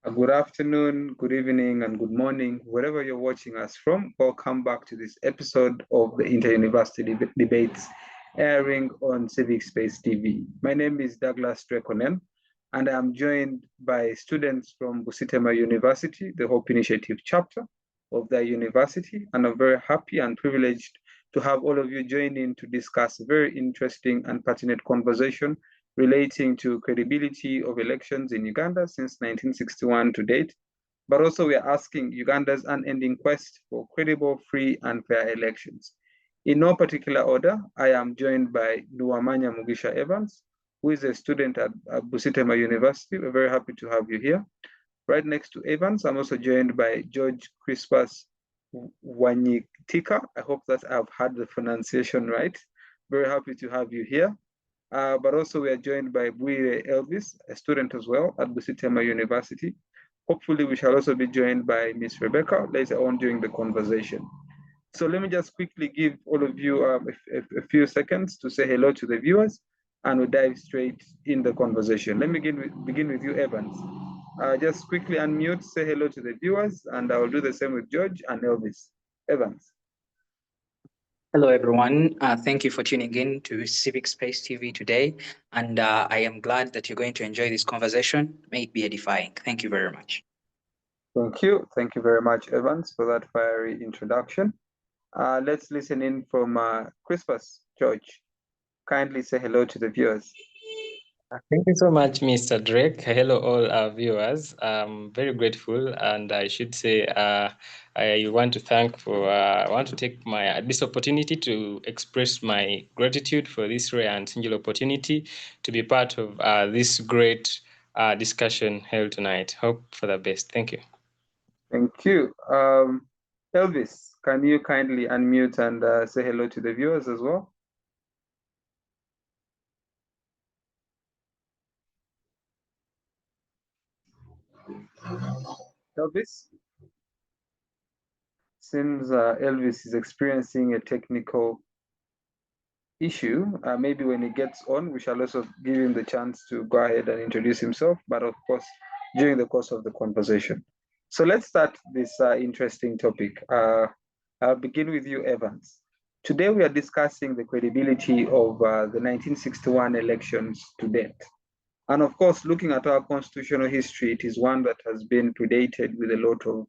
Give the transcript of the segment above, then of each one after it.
Good afternoon, good evening, and good morning, wherever you're watching us from. Welcome back to this episode of the Inter-University Debates airing on Civic Space TV. My name is Douglas Onen, and I'm joined by students from Busitema University, the Hope Initiative chapter of the university, and I'm very happy and privileged to have all of you join in to discuss a very interesting and pertinent conversation relating to credibility of elections in Uganda since 1961 to date, but also we are asking Uganda's unending quest for credible, free, and fair elections. In no particular order, I am joined by Nuwamanya Mugisha Evans, who is a student at Busitema University. We're very happy to have you here. Right next to Evans, I'm also joined by George Chrispus Wanyitikha. I hope that I've had the pronunciation right. Very happy to have you here. But also we are joined by Bwire Elivis, a student as well at Busitema University. Hopefully we shall also be joined by Miss Rebecca later on during the conversation. So let me just quickly give all of you a few seconds to say hello to the viewers, and we'll dive straight in the conversation. Let me begin with you, Evans. Just quickly unmute, say hello to the viewers, and I will do the same with George and Elvis. Evans. Hello, everyone. Thank you for tuning in to Civic Space TV today. And I am glad that you're going to enjoy this conversation. May it be edifying. Thank you very much. Thank you. Thank you very much, Evans, for that fiery introduction. Let's listen in from Chrispus. George, kindly say hello to the viewers. Thank you so much, Mr. Drake. Hello, all our viewers. I'm very grateful, and I should say I want to I want to take this opportunity to express my gratitude for this rare and singular opportunity to be part of this great discussion held tonight. Hope for the best. Thank you. Thank you. Elvis, can you kindly unmute and say hello to the viewers as well? Elvis? Seems Elvis is experiencing a technical issue. Maybe when he gets on, we shall also give him the chance to go ahead and introduce himself, but of course, during the course of the conversation. So let's start this interesting topic. I'll begin with you, Evans. Today we are discussing the credibility of the 1961 elections to date. And of course, looking at our constitutional history, it is one that has been predated with a lot of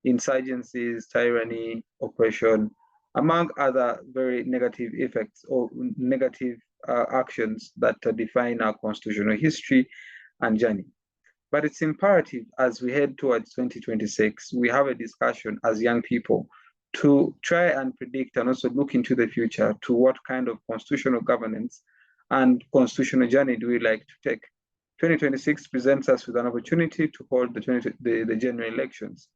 insurgencies, tyranny, oppression, among other very negative effects or negative actions that define our constitutional history and journey. But it's imperative as we head towards 2026, we have a discussion as young people to try and predict and also look into the future to what kind of constitutional governance and constitutional journey do we like to take. 2026 presents us with an opportunity to hold the general elections.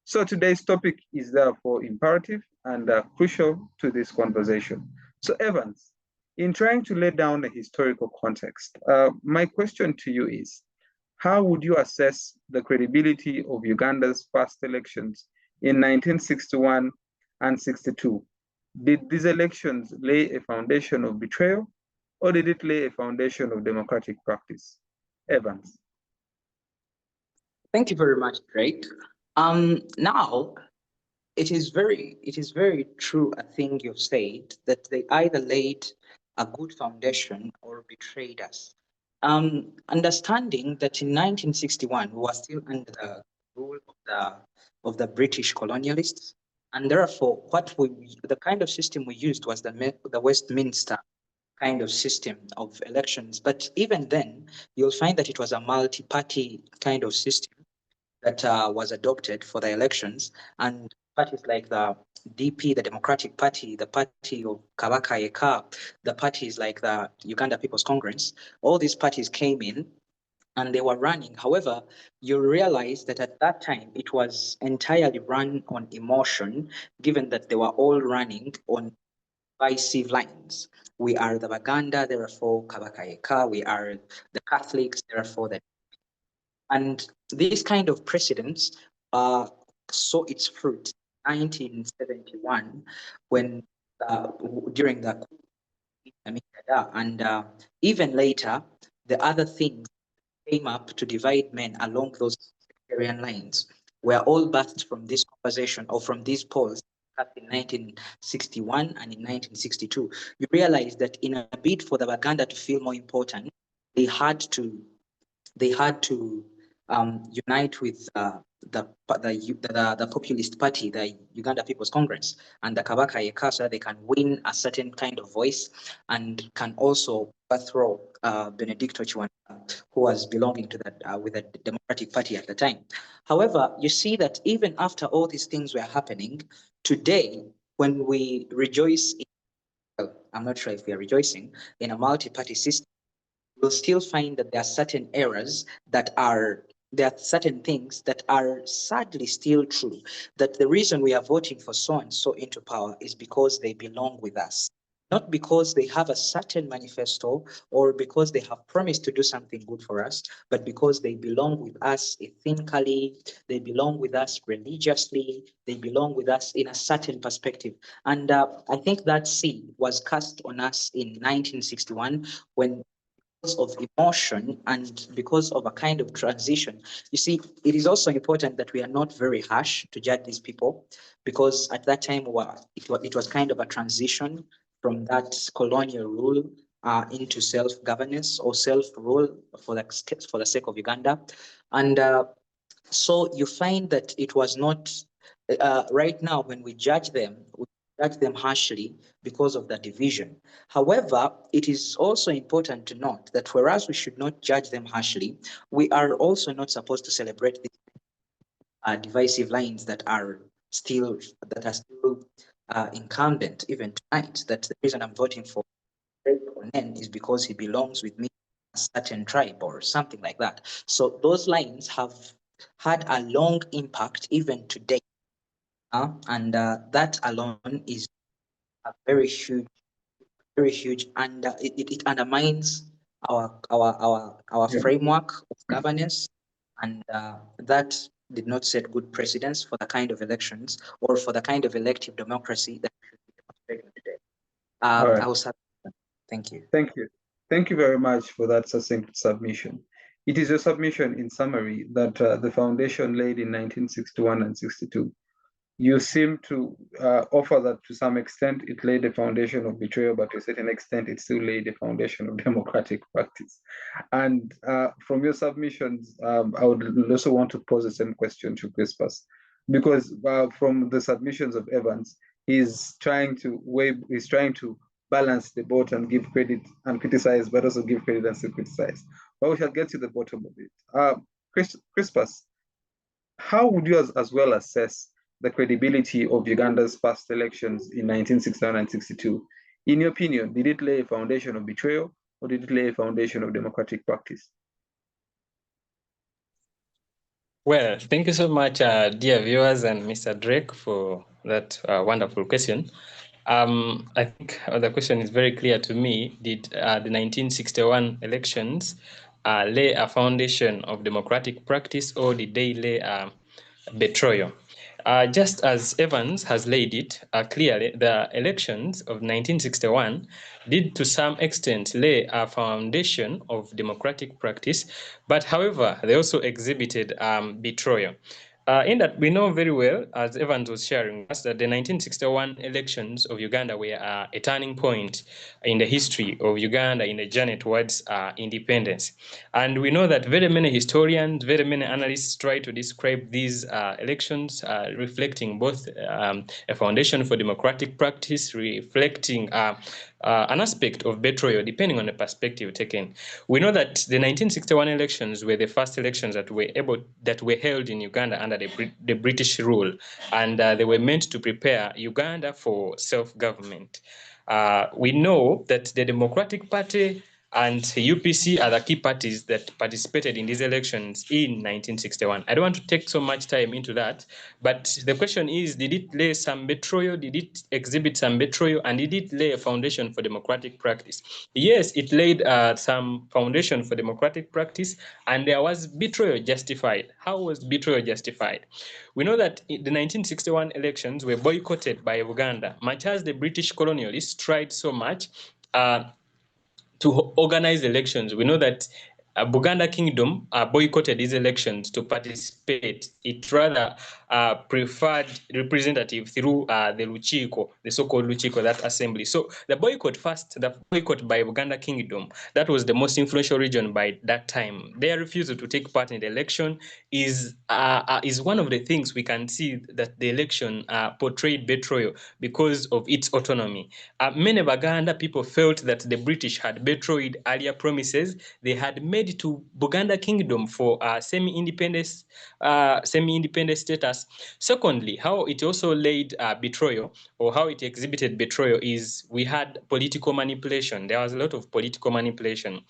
So today's topic is therefore imperative and crucial to this conversation. So Evans, in trying to lay down a historical context, my question to you is, how would you assess the credibility of Uganda's past elections in 1961 and 62? Did these elections lay a foundation of betrayal, or did it lay a foundation of democratic practice? Evans. Thank you very much, Drake. Now, it is very true, a thing you've said, that they either laid a good foundation or betrayed us. Understanding that in 1961 we were still under the rule of the British colonialists, and therefore the kind of system we used was the Westminster kind of system of elections. But even then, you'll find that it was a multi-party kind of system that was adopted for the elections, and parties like the DP, the Democratic Party, the party of Kabaka Yeka, the parties like the Uganda People's Congress, all these parties came in and they were running. However, you realize that at that time it was entirely run on emotion, given that they were all running on divisive lines. We are the Baganda, therefore Kabaka Yeka. We are the Catholics, therefore the. And this kind of precedence saw its fruit in 1971 when during the and even later the other things came up to divide men along those authoritarian lines were all birthed from this conversation or from these polls in 1961 and in 1962. You realize that in a bid for the Baganda to feel more important, they had to unite with the populist party, the Uganda People's Congress, and the Kabaka Yeka, so that they can win a certain kind of voice and can also overthrow Benedicto Chiwanda, who was belonging to that with the Democratic Party at the time. However, you see that even after all these things were happening, today, when we rejoice, well, I'm not sure if we are rejoicing in a multi-party system, we'll still find that there are certain errors there are certain things that are sadly still true. That the reason we are voting for so and so into power is because they belong with us, not because they have a certain manifesto or because they have promised to do something good for us, but because they belong with us ethnically, they belong with us religiously, they belong with us in a certain perspective. And I think that seed was cast on us in 1961 when, because of emotion and because of a kind of transition. You see, it is also important that we are not very harsh to judge these people, because at that time it was kind of a transition from that colonial rule into self-governance or self-rule for the sake of Uganda. And so you find that it was not, right now when we judge them harshly because of the division. However, it is also important to note that whereas we should not judge them harshly, we are also not supposed to celebrate these divisive lines that are still incumbent even tonight. That the reason I'm voting for Onen is because he belongs with me a certain tribe or something like that. So those lines have had a long impact even today, and that alone is a very huge, and it undermines our framework of governance, and that did not set good precedents for the kind of elections or for the kind of elective democracy that we should be demonstrating today. All right. I will start. Thank you. Thank you. Thank you very much for that succinct submission. It is your submission in summary that the foundation laid in 1961 and 62. You seem to offer that to some extent it laid the foundation of betrayal, but to a certain extent it still laid the foundation of democratic practice. And from your submissions, I would also want to pose the same question to Chrispus, because from the submissions of Evans, he's trying to balance the boat and give credit and criticize, but also give credit and still criticize. But we shall get to the bottom of it. Chrispus, how would you as well assess the credibility of Uganda's past elections in 1961 and 62? In your opinion, did it lay a foundation of betrayal or did it lay a foundation of democratic practice? Well, thank you so much, dear viewers and Mr. Drake, for that wonderful question. I think the question is very clear to me. Did the 1961 elections lay a foundation of democratic practice, or did they lay a betrayal? Just as Evans has laid it clearly, the elections of 1961 did to some extent lay a foundation of democratic practice, but however, they also exhibited betrayal. In that we know very well, as Evans was sharing us, that the 1961 elections of Uganda were a turning point in the history of Uganda in the journey towards independence. And we know that very many historians, very many analysts try to describe these elections reflecting both a foundation for democratic practice, reflecting an aspect of betrayal, depending on the perspective taken. We know that the 1961 elections were the first elections that were held in Uganda under the British rule, and they were meant to prepare Uganda for self-government. We know that the Democratic Party and UPC are the key parties that participated in these elections in 1961. I don't want to take so much time into that, but the question is, did it lay some betrayal? Did it exhibit some betrayal? And did it lay a foundation for democratic practice? Yes, it laid some foundation for democratic practice, and there was betrayal justified. How was betrayal justified? We know that the 1961 elections were boycotted by Uganda, much as the British colonialists tried so much to organize elections. We know that Buganda Kingdom boycotted these elections to participate. It rather preferred representative through the Luchiko, the so-called Luchiko, that assembly. So the boycott by Buganda Kingdom, that was the most influential region by that time. Their refusal to take part in the election is one of the things we can see that the election portrayed betrayal because of its autonomy. Many Baganda people felt that the British had betrayed earlier promises they had made to Buganda Kingdom for semi-independent status. Secondly, how it also laid betrayal, or how it exhibited betrayal, is we had political manipulation. There was a lot of political manipulation.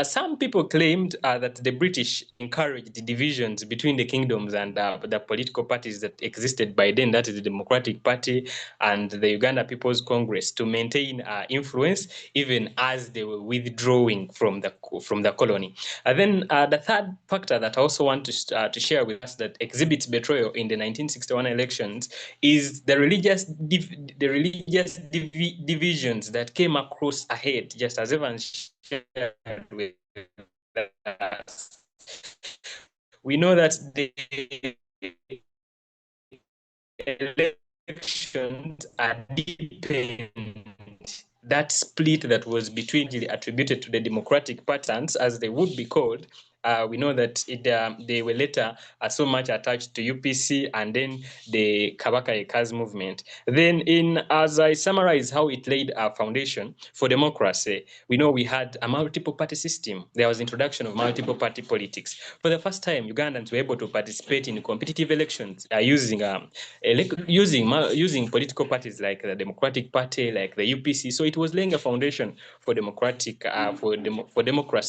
Some people claimed that the British encouraged divisions between the kingdoms and the political parties that existed by then, that is the Democratic Party and the Uganda People's Congress, to maintain influence even as they were withdrawing from the colony. And then the third factor that I also want to share with us that exhibits betrayal in the 1961 elections is the religious divisions that came across ahead, just as Evans shared with us. We know that the elections are deepened. That split that was between attributed to the Democratic Partisans, as they would be called, we know that they were later so much attached to UPC and then the Kabaka Yeka's movement. Then, as I summarize how it laid a foundation for democracy, we know we had a multiple party system. There was introduction of multiple party politics. For the first time, Ugandans were able to participate in competitive elections using political parties like the Democratic Party, like the UPC. So it was laying a foundation for democracy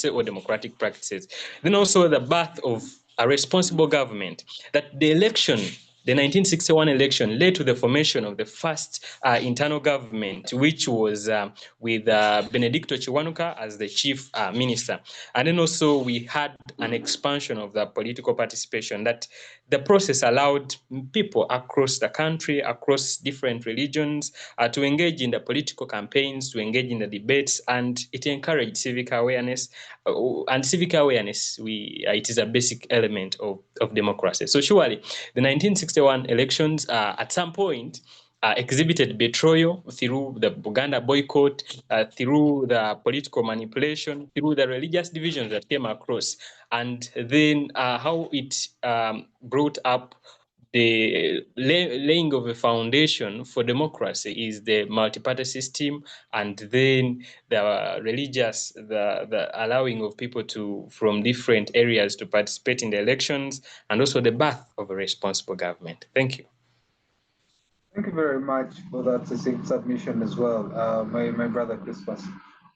or democratic practices. Then also the birth of a responsible government. That the 1961 election led to the formation of the first internal government, which was with Benedicto Chiwanuka as the chief minister. And then also we had an expansion of the political participation, that the process allowed people across the country, across different religions, to engage in the political campaigns, to engage in the debates, and it encouraged civic awareness. And civic awareness, it is a basic element of democracy. So surely the 1961 elections at some point exhibited betrayal through the Buganda boycott, through the political manipulation, through the religious divisions that came across, and then how it brought up the laying of a foundation for democracy is the multi-party system, and then the religious, the allowing of people from different areas to participate in the elections, and also the birth of a responsible government. Thank you. Thank you very much for that succinct submission as well, my brother Chrispus.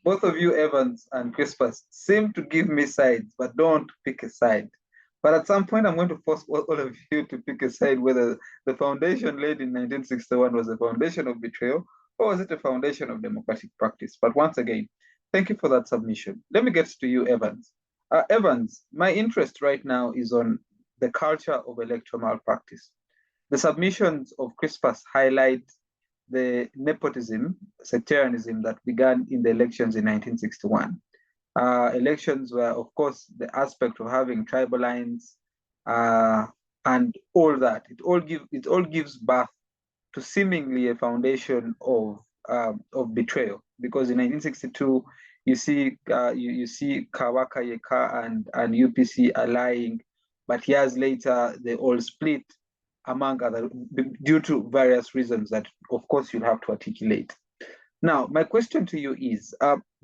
Both of you, Evans and Chrispus, seem to give me sides, but don't pick a side. But at some point, I'm going to force all of you to pick a side, whether the foundation laid in 1961 was a foundation of betrayal, or was it a foundation of democratic practice? But once again, thank you for that submission. Let me get to you, Evans. Evans, my interest right now is on the culture of electoral malpractice. The submissions of Chrispus highlight the nepotism, sectarianism that began in the elections in 1961. Elections were, of course, the aspect of having tribal lines and all that. It all gives birth to seemingly a foundation of betrayal, because in 1962 you see Kabaka Yeka and UPC allying, but years later they all split, among other, due to various reasons that, of course, you'll have to articulate. Now, my question to you is,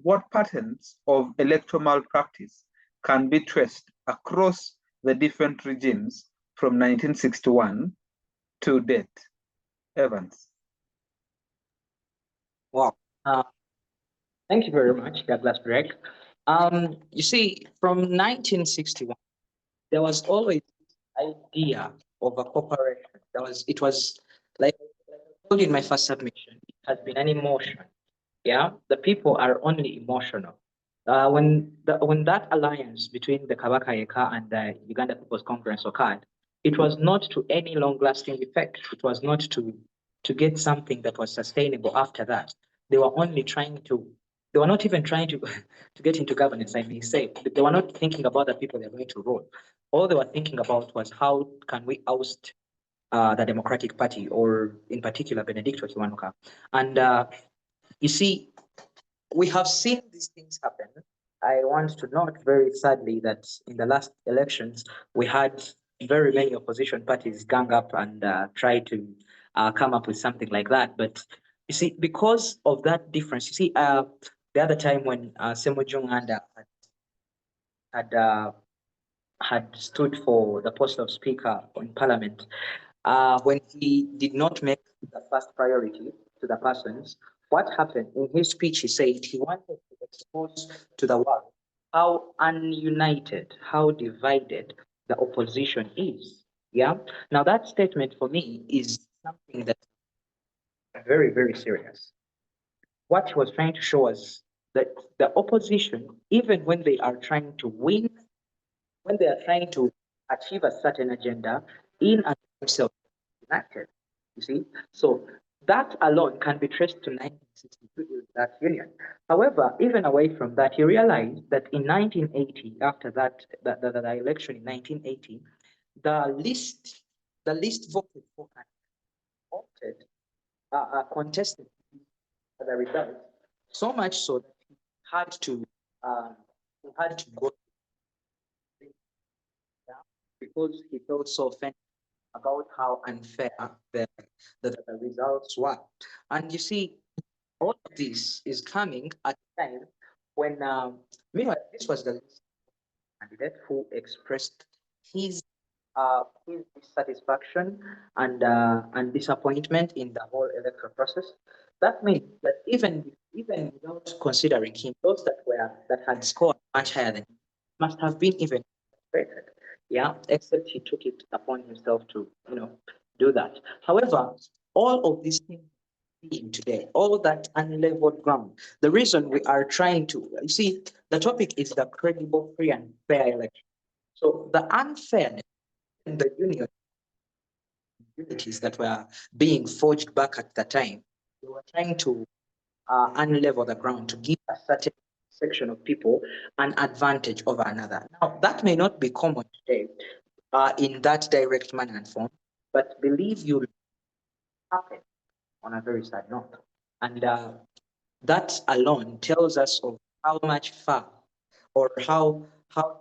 what patterns of electoral malpractice can be traced across the different regimes from 1961 to date? Evans. Wow. Thank you very much, Douglas Drake. You see, from 1961, there was always this idea of a corporation. It was like I told you in my first submission, it has been an emotion. Yeah, the people are only emotional. When that alliance between the Kabaka Yeka and the Uganda People's Conference occurred, it was not to any long-lasting effect. It was not to get something that was sustainable after that. They were only trying to They were not even trying to, to get into governance, I may say. They were not thinking about the people they're going to rule. All they were thinking about was how can we oust the Democratic Party, or in particular Benedicto Kiwanuka. And you see, we have seen these things happen. I want to note very sadly that in the last elections, we had very many opposition parties gang up and try to come up with something like that. But you see, because of that difference, you see, the other time when Semujung had stood for the post of Speaker in Parliament, when he did not make the first priority to the persons, what happened in his speech? He said he wanted to expose to the world how ununited, how divided the opposition is. Yeah. Now that statement for me is something that's very, very serious. What he was trying to show us that the opposition, even when they are trying to win, when they are trying to achieve a certain agenda, in and of themselves enacted. You see, so that alone can be traced to 1962, that union. However, even away from that, he realized that in 1980, after that, the election in 1980, the least voted for and voted contested the result, so much so that uh, he had to go because he felt so offended about how unfair the results were. And you see, all of this is coming at a time when, meanwhile, this was the least candidate who expressed his dissatisfaction and disappointment in the whole electoral process. That means that even without considering him, those that had scored much higher than him must have been even frustrated. Yeah, except he took it upon himself to do that. However, all of these things today, all that unleveled ground. The reason we are trying to, you see, the topic is the credible, free, and fair election. So the unfairness in the unities that were being forged back at the time, we were trying to unlevel the ground to give a certain section of people an advantage over another. Now, that may not be common today in that direct manner and form, but believe you, happen on a very sad note. And that alone tells us of how much far or how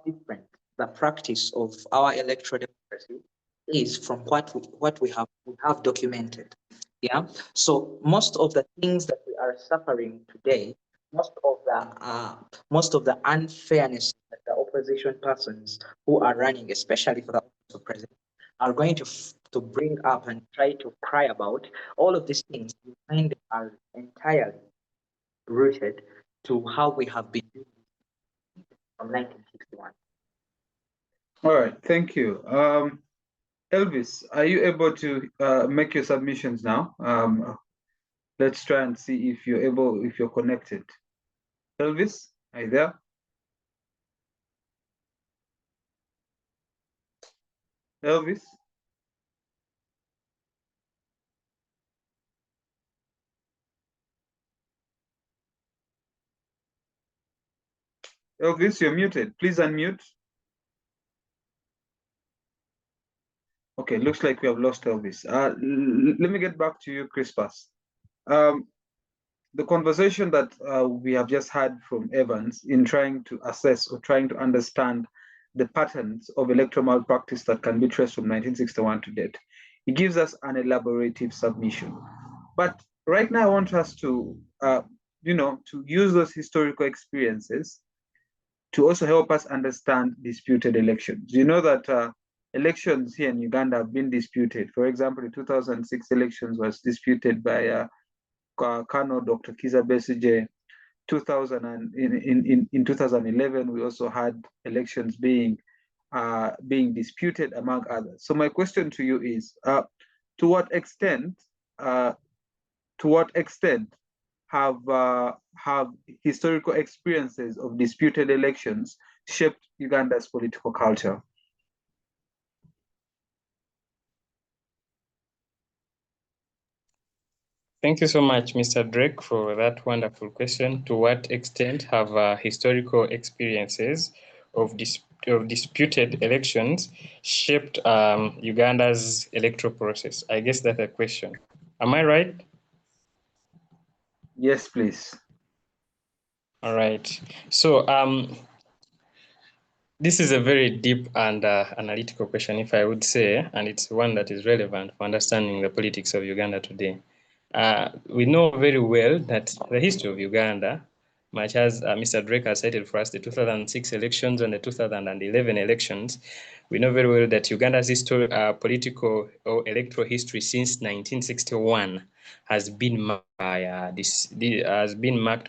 different the practice of our electoral democracy is from what we have documented. Yeah. So most of the things that we are suffering today, most of the unfairness that the opposition persons who are running, especially for the office of president, are going to bring up and try to cry about, all of these things we find are entirely rooted to how we have been doing from 1961. All right, thank you. Elvis, are you able to make your submissions now? Let's try and see if you're connected. Elvis, are you there? Elvis? Elvis, you're muted. Please unmute. Okay, looks like we have lost Elvis. Let me get back to you, Chrispus. The conversation that we have just had from Evans in trying to assess or trying to understand the patterns of electoral malpractice that can be traced from 1961 to date, it gives us an elaborative submission. But right now, I want us to, to use those historical experiences to also help us understand disputed elections. You know that elections here in Uganda have been disputed. For example, the 2006 elections was disputed by Colonel Dr. Kiza Besigye. In 2011, we also had elections being disputed, among others. So my question to you is, to what extent have historical experiences of disputed elections shaped Uganda's political culture? Thank you so much, Mr. Drake, for that wonderful question. To what extent have historical experiences of disputed elections shaped Uganda's electoral process? I guess that's a question. Am I right? Yes, please. All right. So this is a very deep and analytical question, if I would say, and it's one that is relevant for understanding the politics of Uganda today. We know very well that the history of Uganda, much as Mr. Drake has cited for us the 2006 elections and the 2011 elections, we know very well that Uganda's political or electoral history since 1961 has been marked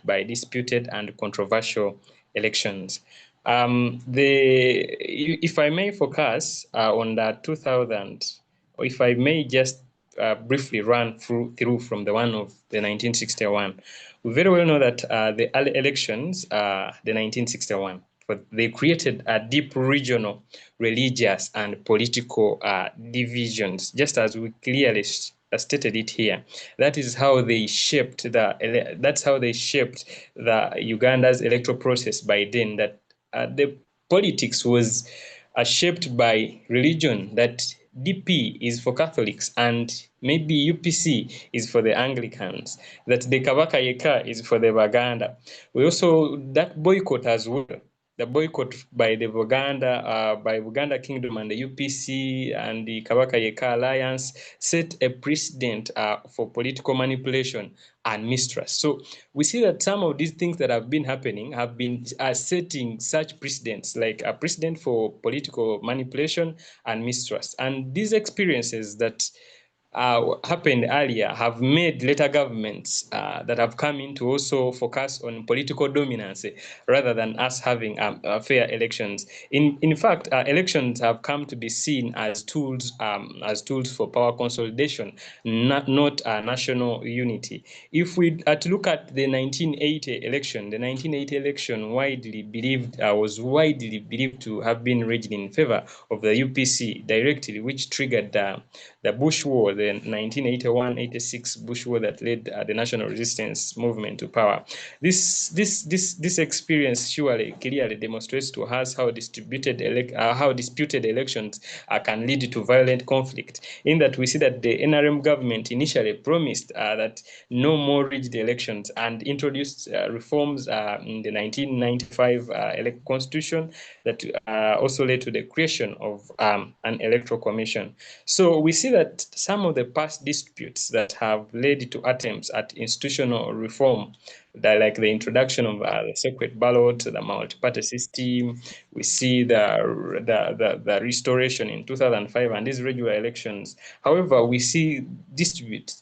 by disputed and controversial elections. If I may focus on the 2000, or if I may just briefly run through from the one of the 1961, we very well know that the early elections, the 1961, they created a deep regional, religious, and political divisions, just as we clearly stated it here. That is how they shaped the Uganda's electoral process by then. That the politics was shaped by religion, that DP is for Catholics and maybe UPC is for the Anglicans, that the Kabaka Yeka is for the Baganda. We also, that boycott as well, the boycott by the Buganda Kingdom and the UPC and the Kabaka Yeka Alliance set a precedent for political manipulation and mistrust. So we see that some of these things that have been happening have been setting such precedents, like a precedent for political manipulation and mistrust. And these experiences that happened earlier have made later governments that have come in to also focus on political dominance rather than us having fair elections. In fact, elections have come to be seen as tools for power consolidation, not national unity. If we to look at the 1980 election, the 1980 election was widely believed to have been rigged in favor of the UPC directly, which triggered the Bush War, the 1981-86 Bush War that led the national resistance movement to power. This experience clearly demonstrates to us how disputed elections can lead to violent conflict. In that, we see that the NRM government initially promised that no more rigged elections and introduced reforms in the 1995 constitution that also led to the creation of an electoral commission. So we see that some of the past disputes that have led to attempts at institutional reform, like the introduction of the secret ballot, the multi-party system, we see the restoration in 2005 and these regular elections. However, we see disputes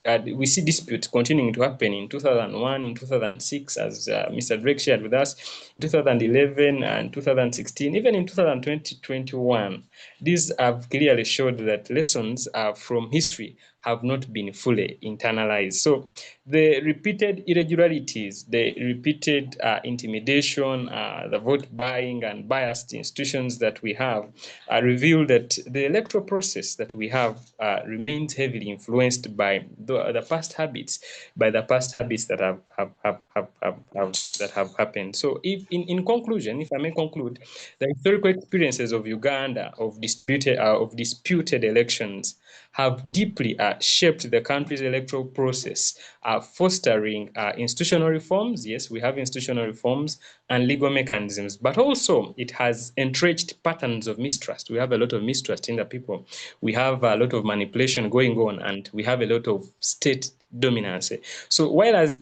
continuing to happen in 2001, in 2006, as Mr. Drake shared with us, 2011 and 2016, even in 2021. These have clearly showed that lessons from history have not been fully internalized. So the repeated irregularities, the repeated intimidation, the vote buying and biased institutions that we have reveal that the electoral process that we have remains heavily influenced by the past habits, that have happened. So if in conclusion, if I may conclude, the historical experiences of Uganda of disputed elections have deeply shaped the country's electoral process, fostering institutional reforms. Yes, we have institutional reforms and legal mechanisms, but also it has entrenched patterns of mistrust. We have a lot of mistrust in the people. We have a lot of manipulation going on, and we have a lot of state dominance. So while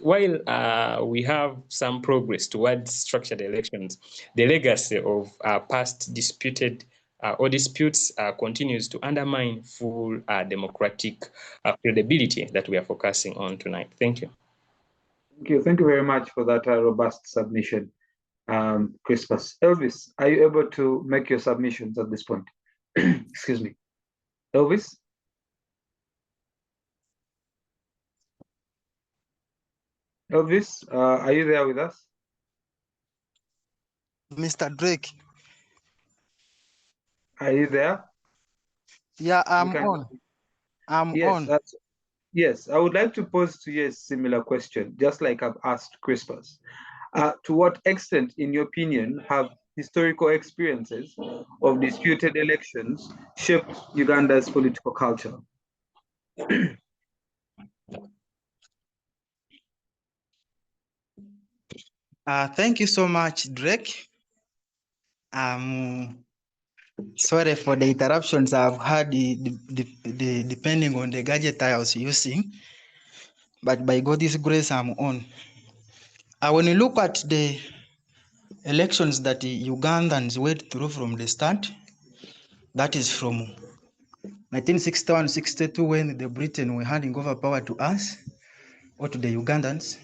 we have some progress towards structured elections, the legacy of past disputed or disputes continues to undermine full democratic credibility that we are focusing on tonight. Thank you. Thank you very much for that robust submission, Chrispus. Elvis, are you able to make your submissions at this point? Excuse me. Elvis? Elvis, are you there with us? Mr. Drake. Are you there? Yeah, I'm on. I'm yes, on. Yes, I would like to pose to you a similar question, just like I've asked Chrispus. To what extent, in your opinion, have historical experiences of disputed elections shaped Uganda's political culture? Thank you so much, Drake. Sorry for the interruptions I've had depending on the gadget I was using, but by God's grace, I'm on. When you look at the elections that the Ugandans went through from the start, that is from 1961-62 when the Britain were handing over power to us or to the Ugandans,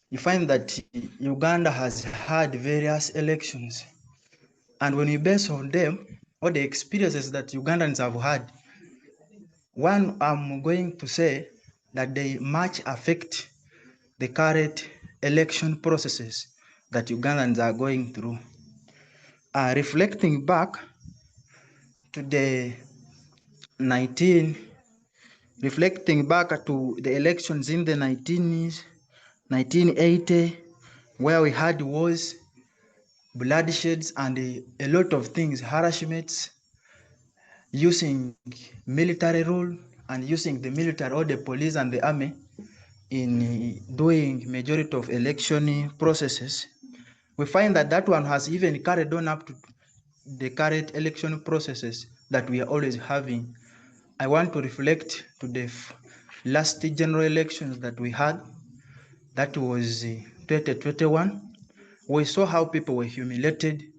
you find that Uganda has had various elections. And when you base on them, all the experiences that Ugandans have had, one, I'm going to say that they much affect the current election processes that Ugandans are going through. Reflecting back to the elections in the 1980, where we had wars, bloodsheds, and a lot of things, harassments, using military rule and using the military or the police and the army in doing majority of election processes. We find that that one has even carried on up to the current election processes that we are always having. I want to reflect to the last general elections that we had. That was 2021. We saw how people were humiliated.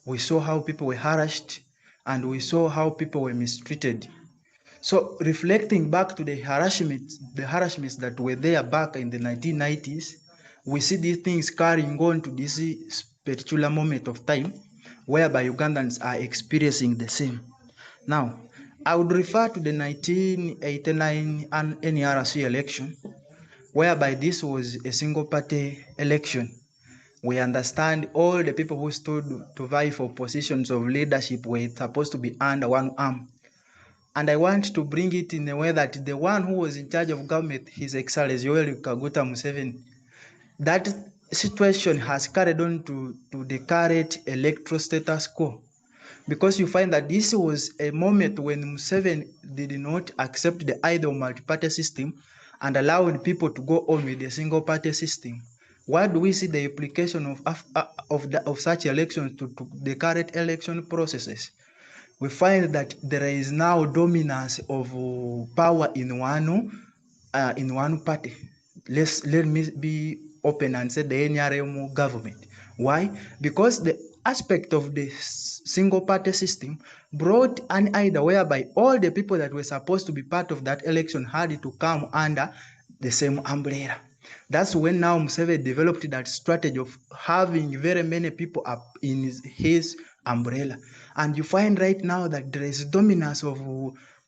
We saw how people were harassed, and we saw how people were mistreated. So reflecting back to the harassments that were there back in the 1990s, we see these things carrying on to this particular moment of time whereby Ugandans are experiencing the same. Now, I would refer to the 1989 NRC election, whereby this was a single party election. We understand all the people who stood to vie for positions of leadership were supposed to be under one arm. And I want to bring it in a way that the one who was in charge of government, His Excellency Yoweri Kaguta Museveni, that situation has carried on to the current electoral status quo. Because you find that this was a moment when Museveni did not accept the idle multi-party system and allowed people to go on with the single party system. Why do we see the implication of such elections to the current election processes? We find that there is now dominance of power in one party. Let me be open and say the NRM government. Why? Because the aspect of the single party system brought an idea whereby all the people that were supposed to be part of that election had to come under the same umbrella. That's when now Museveni developed that strategy of having very many people up in his umbrella. And you find right now that there is dominance of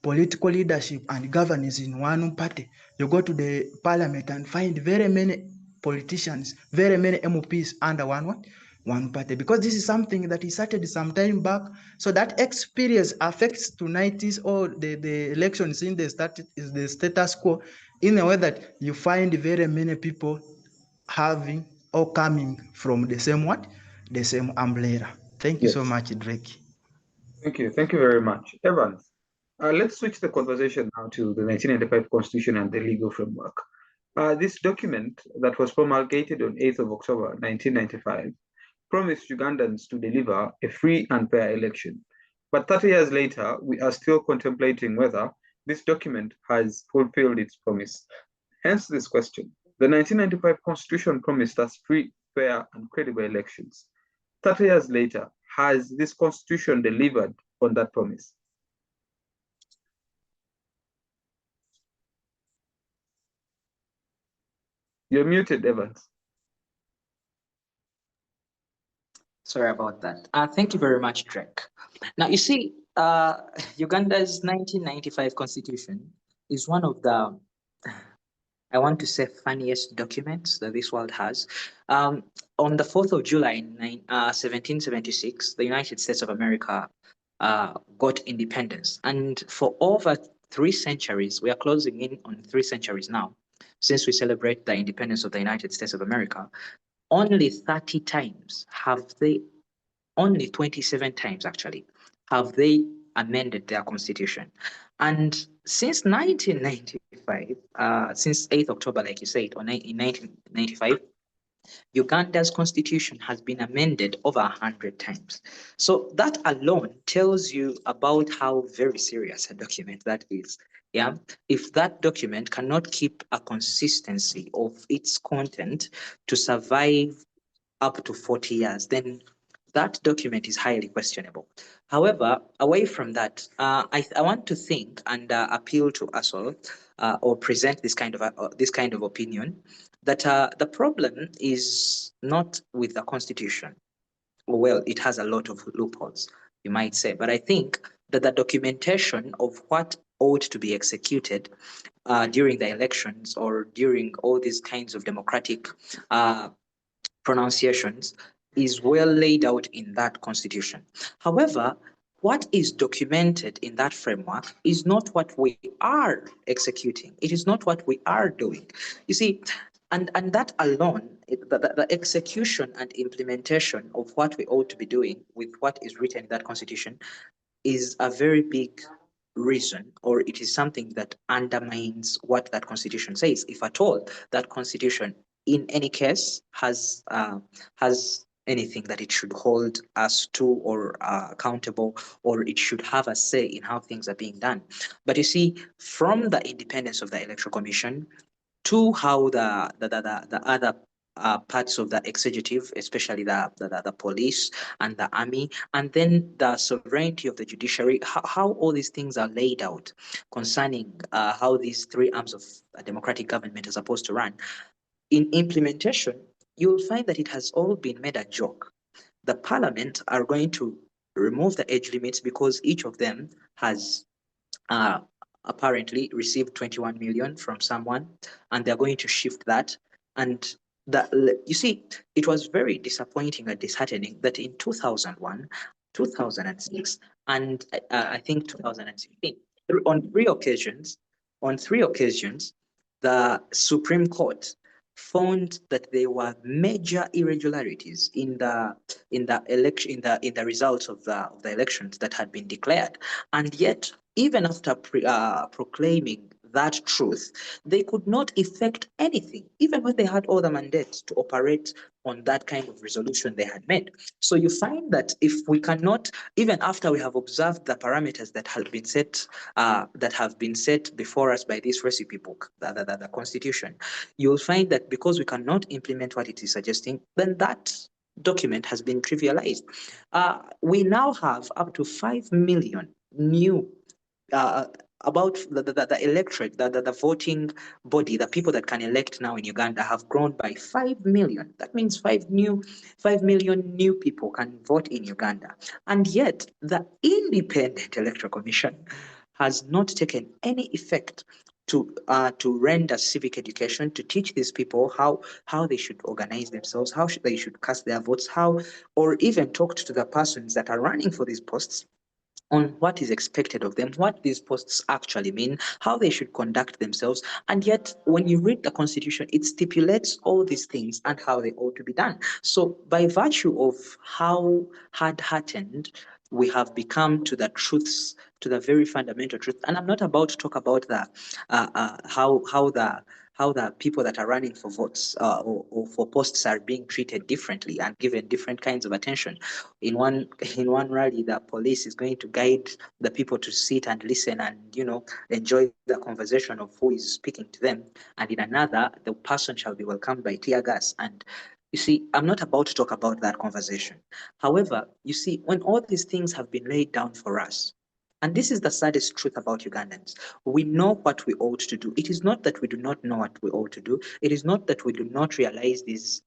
political leadership and governance in one party. You go to the parliament and find very many politicians, very many MPs under one party, because this is something that he started some time back. So that experience affects tonight's or the elections in the status quo in a way that you find very many people having or coming from the same umbrella. Thank you so much, Drake. Thank you. Thank you very much. Evans, let's switch the conversation now to the 1995 Constitution and the legal framework. This document that was promulgated on 8th of October 1995 promised Ugandans to deliver a free and fair election. But 30 years later, we are still contemplating whether this document has fulfilled its promise. Hence this question. The 1995 Constitution promised us free, fair, and credible elections. 30 years later, has this Constitution delivered on that promise? You're muted, Evans. Sorry about that. Thank you very much, Drake. Now, you see, Uganda's 1995 constitution is one of the, I want to say, funniest documents that this world has. On the 4th of July, 1776, the United States of America got independence. And for over 3 centuries, we are closing in on 3 centuries now, since we celebrate the independence of the United States of America, only 30 times have they, only 27 times actually, have they amended their constitution. And since 1995, since 8th October, like you said, in 1995, Uganda's constitution has been amended over 100 times. So that alone tells you about how very serious a document that is. Yeah, if that document cannot keep a consistency of its content to survive up to 40 years, then that document is highly questionable. However, away from that, I want to think and appeal to us all, or present this kind of opinion, that the problem is not with the constitution. Well, it has a lot of loopholes, you might say, but I think that the documentation of what ought to be executed during the elections or during all these kinds of democratic pronunciations is well laid out in that constitution. However, what is documented in that framework is not what we are executing. It is not what we are doing. You see, and that alone, the execution and implementation of what we ought to be doing with what is written in that constitution is a very big reason, or it is something that undermines what that constitution says, if at all that constitution in any case has anything that it should hold us to or accountable, or it should have a say in how things are being done. But you see, from the independence of the Electoral Commission to how the other parts of the executive, especially the police and the army, and then the sovereignty of the judiciary, how all these things are laid out concerning how these 3 arms of a democratic government are supposed to run. In implementation, you'll find that it has all been made a joke. The parliament are going to remove the age limits because each of them has apparently received 21 million from someone, and they're going to shift that. And you see, it was very disappointing and disheartening that in 2001, 2006, and I think 2016, on 3 occasions, the Supreme Court found that there were major irregularities in the election, in the results of the elections that had been declared, and yet even after proclaiming that truth, they could not effect anything, even when they had all the mandates to operate on that kind of resolution they had made. So you find that if we cannot, even after we have observed the parameters that have been set before us by this recipe book, the Constitution, you'll find that because we cannot implement what it is suggesting, then that document has been trivialized. We now have up to 5 million new about the electorate, the voting body, the people that can elect now in Uganda have grown by 5 million. That means 5 million new people can vote in Uganda. And yet the Independent Electoral Commission has not taken any effect to render civic education, to teach these people how they should organize themselves, they should cast their votes, or even talk to the persons that are running for these posts on what is expected of them, what these posts actually mean, how they should conduct themselves. And yet, when you read the Constitution, it stipulates all these things and how they ought to be done. So by virtue of how hard-hearted we have become to the truths, to the very fundamental truth, and I'm not about to talk about the how the people that are running for votes or for posts are being treated differently and given different kinds of attention. In one rally, the police is going to guide the people to sit and listen and enjoy the conversation of who is speaking to them, and in another, the person shall be welcomed by tear gas. And you see, I'm not about to talk about that conversation. However, you see, when all these things have been laid down for us, and this is the saddest truth about Ugandans, we know what we ought to do. It is not that we do not know what we ought to do. It is not that we do not realize these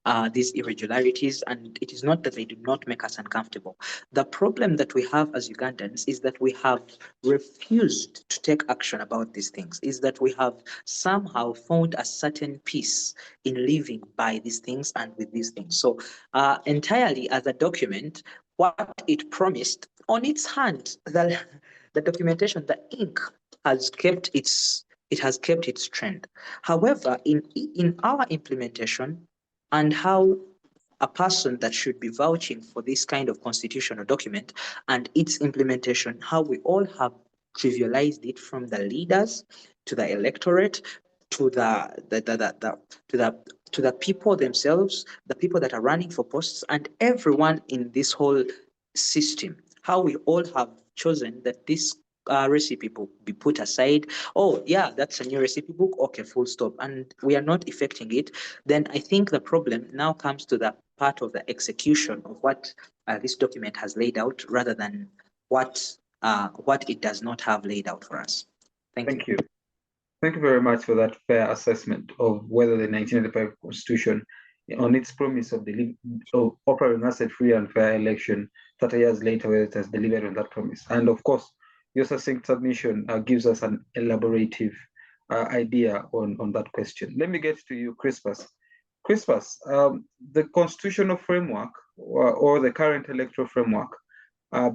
irregularities, and it is not that they do not make us uncomfortable. The problem that we have as Ugandans is that we have refused to take action about these things, is that we have somehow found a certain peace in living by these things and with these things. So entirely as a document, what it promised on its hand, the documentation, the ink has kept its trend. However, in our implementation and how a person that should be vouching for this kind of constitutional document and its implementation, how we all have trivialized it from the leaders to the electorate to the people themselves, the people that are running for posts, and everyone in this whole system. How we all have chosen that this recipe book be put aside. Oh, yeah, that's a new recipe book. Okay, full stop. And we are not effecting it. Then I think the problem now comes to the part of the execution of what this document has laid out, rather than what it does not have laid out for us. Thank you. Thank you very much for that fair assessment of whether the 1995 Constitution, on its promise of offering us a free and fair election 30 years later, whether it has delivered on that promise. And of course, your succinct submission gives us an elaborative idea on that question. Let me get to you, Chrispus. Chrispus, the constitutional framework or the current electoral framework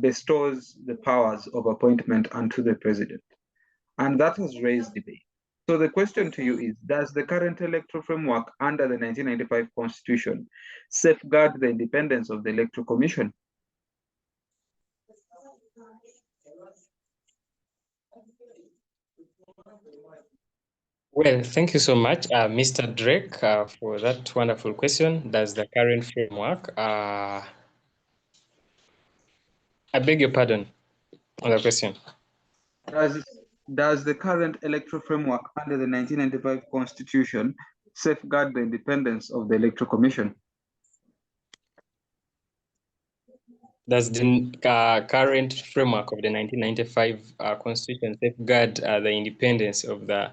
bestows the powers of appointment unto the president. And that has raised debate. So the question to you is, does the current electoral framework under the 1995 Constitution safeguard the independence of the Electoral Commission? Well, thank you so much, Mr. Drake, for that wonderful question. Does the current framework, I beg your pardon on the question. Does the current electoral framework under the 1995 Constitution safeguard the independence of the Electoral Commission? Does the current framework of the 1995 Constitution safeguard the independence of the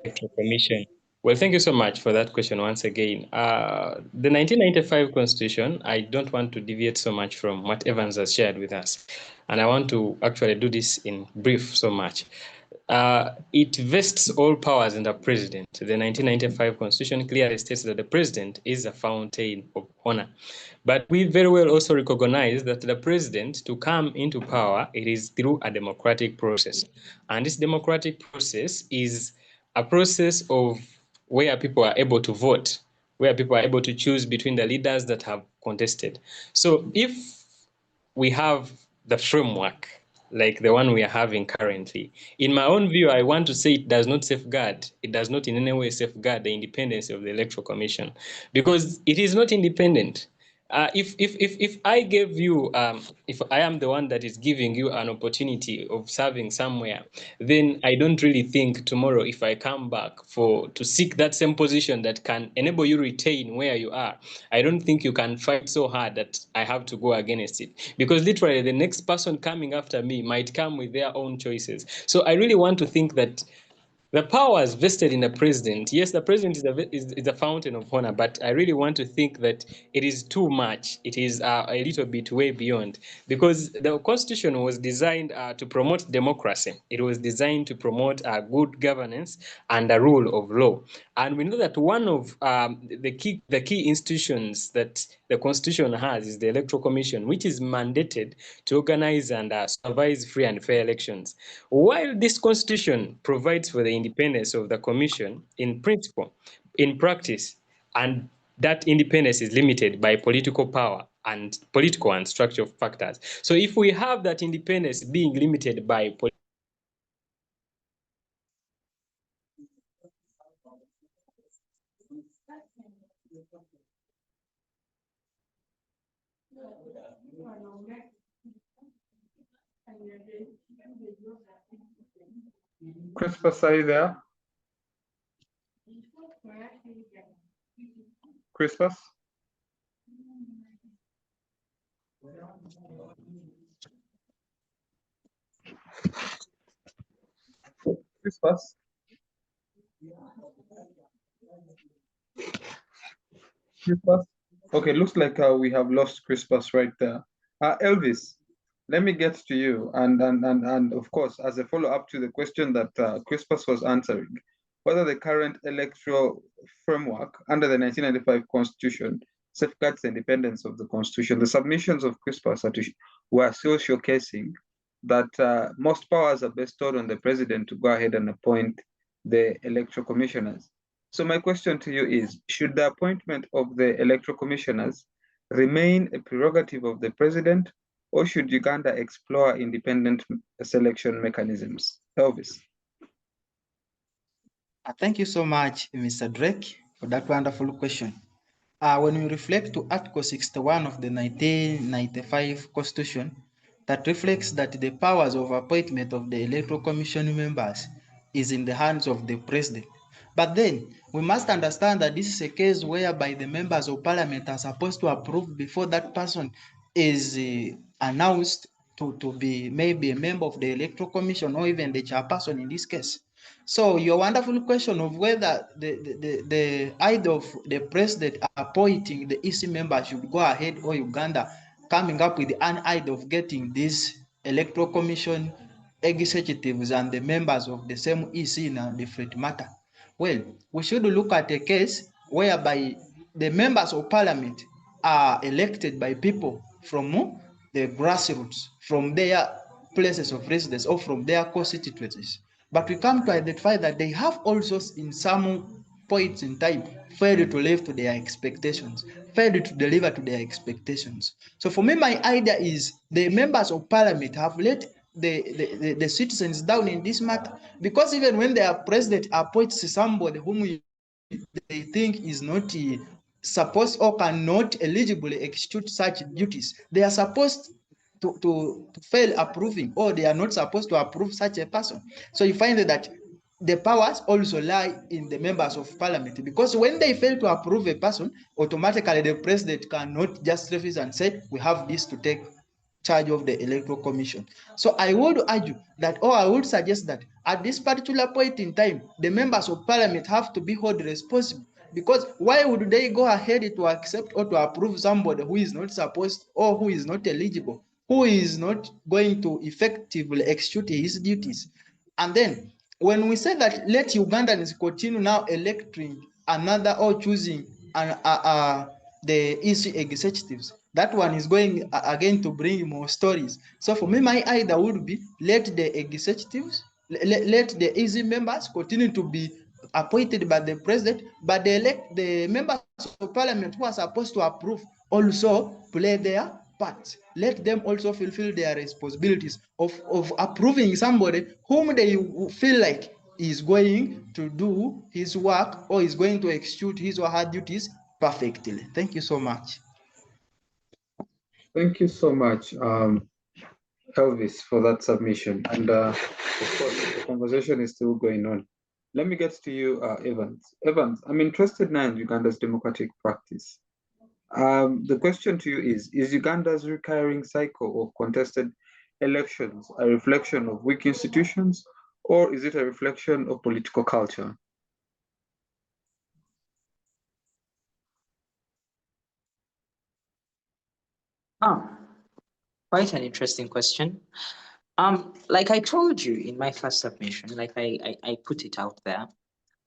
Electoral Commission? Well, thank you so much for that question once again. The 1995 Constitution, I don't want to deviate so much from what Evans has shared with us, and I want to actually do this in brief so much. It vests all powers in the president. The 1995 Constitution clearly states that the president is a fountain of honor. But we very well also recognize that the president, to come into power, it is through a democratic process. And this democratic process is a process of where people are able to vote, where people are able to choose between the leaders that have contested. So if we have the framework like the one we are having currently, in my own view, I want to say it does not in any way safeguard the independence of the Electoral Commission, because it is not independent. If I gave you, if I am the one that is giving you an opportunity of serving somewhere, then I don't really think tomorrow if I come back to seek that same position that can enable you retain where you are, I don't think you can fight so hard that I have to go against it, because literally the next person coming after me might come with their own choices. So I really want to think that the powers vested in the president, yes, the president is a fountain of honor, but I really want to think that it is too much. It is a little bit way beyond, because the Constitution was designed to promote democracy. It was designed to promote good governance and the rule of law. And we know that one of the key institutions that the Constitution has is the Electoral Commission, which is mandated to organize and supervise free and fair elections. While this Constitution provides for the independence of the Commission in principle, in practice, and that independence is limited by political power and political and structural factors. So if we have that independence being limited by Chrispus, are you there? Chrispus? Chrispus? Chrispus? Okay, looks like we have lost Chrispus right there. Elvis, let me get to you, and of course, as a follow-up to the question that Chrispus was answering, whether the current electoral framework under the 1995 Constitution safeguards the independence of the Constitution. The submissions of Chrispus were still showcasing that most powers are bestowed on the president to go ahead and appoint the electoral commissioners. So my question to you is, should the appointment of the electoral commissioners remain a prerogative of the president, or should Uganda explore independent selection mechanisms? Elvis. Thank you so much, Mr. Drake, for that wonderful question. When we reflect to Article 61 of the 1995 Constitution, that reflects that the powers of appointment of the Electoral Commission members is in the hands of the President. But then, we must understand that this is a case whereby the members of Parliament are supposed to approve before that person is announced to be maybe a member of the Electoral Commission or even the chairperson in this case. So your wonderful question of whether the idea of the president appointing the EC member should go ahead, or Uganda coming up with an idea of getting this electoral commission executives and the members of the same EC in a different matter. Well, we should look at a case whereby the members of parliament are elected by people from the grassroots, from their places of residence or from their constituencies. But we come to identify that they have also in some points in time failed to live to their expectations, failed to deliver to their expectations. So for me, my idea is the members of parliament have let the citizens down in this matter, because even when their president appoints somebody whom they think is not supposed or cannot eligibly execute such duties, they are supposed to fail approving, or they are not supposed to approve such a person. So you find that the powers also lie in the members of parliament, because when they fail to approve a person, automatically the president cannot just refuse and say, we have this to take charge of the electoral commission. So I would argue that, or I would suggest that at this particular point in time, the members of parliament have to be held responsible, because why would they go ahead to accept or to approve somebody who is not supposed, or who is not eligible, who is not going to effectively execute his duties? And then when we say that let Ugandans continue now electing another or choosing the EC executives, that one is going again to bring more stories. So for me, my idea would be let the executives, let the EC members continue to be appointed by the president, but the members of parliament who are supposed to approve also play their part. Let them also fulfill their responsibilities of approving somebody whom they feel like is going to do his work or is going to execute his or her duties perfectly. Thank you so much. Thank you so much, Elvis, for that submission. And of course, the conversation is still going on. Let me get to you, Evans. Evans, I'm interested now in Uganda's democratic practice. The question to you is Uganda's recurring cycle of contested elections a reflection of weak institutions, or is it a reflection of political culture? Quite an interesting question. Like I told you in my first submission, like I put it out there,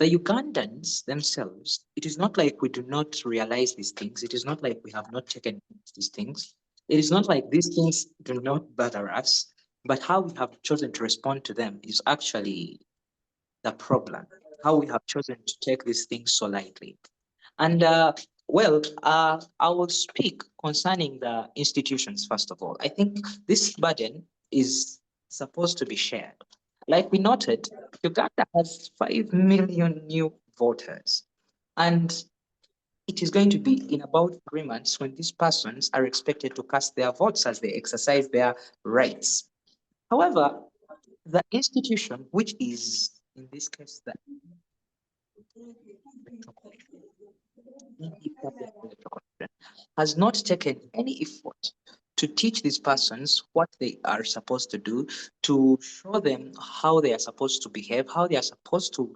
the Ugandans themselves, it is not like we do not realize these things. It is not like we have not taken these things. It is not like these things do not bother us, but how we have chosen to respond to them is actually the problem. How we have chosen to take these things so lightly. And I will speak concerning the institutions, first of all. I think this burden is supposed to be shared. Like we noted, Uganda has 5 million new voters. And it is going to be in about 3 months when these persons are expected to cast their votes as they exercise their rights. However, the institution, which is in this case the has not taken any effort to teach these persons what they are supposed to do, to show them how they are supposed to behave, how they are supposed to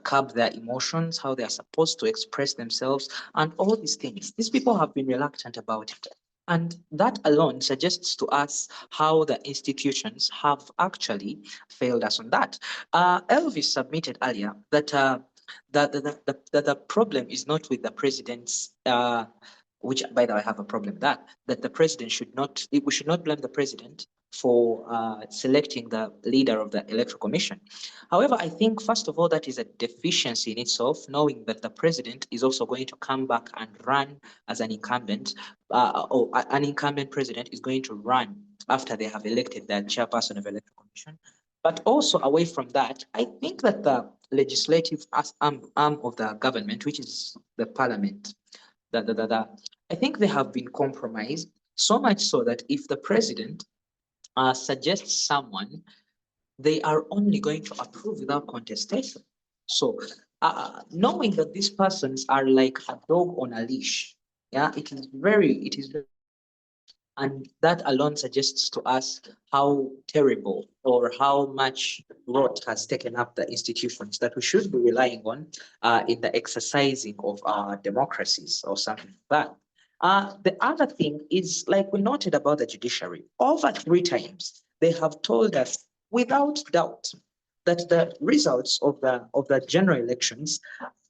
curb their emotions, how they are supposed to express themselves, and all these things. These people have been reluctant about it. And that alone suggests to us how the institutions have actually failed us on that. Elvis submitted earlier that the problem is not with the president's, which by the way I have a problem with that the president should not, we should not blame the president for selecting the leader of the Electoral Commission. However, I think, first of all, that is a deficiency in itself, knowing that the president is also going to come back and run as an incumbent, or an incumbent president is going to run after they have elected the chairperson of the Electoral Commission. But also away from that, I think that the legislative arm of the government, which is the parliament, I think they have been compromised, so much so that if the president suggests someone, they are only going to approve without contestation. So knowing that these persons are like a dog on a leash, yeah, it is very, and that alone suggests to us how terrible or how much rot has taken up the institutions that we should be relying on in the exercising of our democracies or something like that. The other thing is, like we noted about the judiciary, over 3 times, they have told us without doubt that the results of the general elections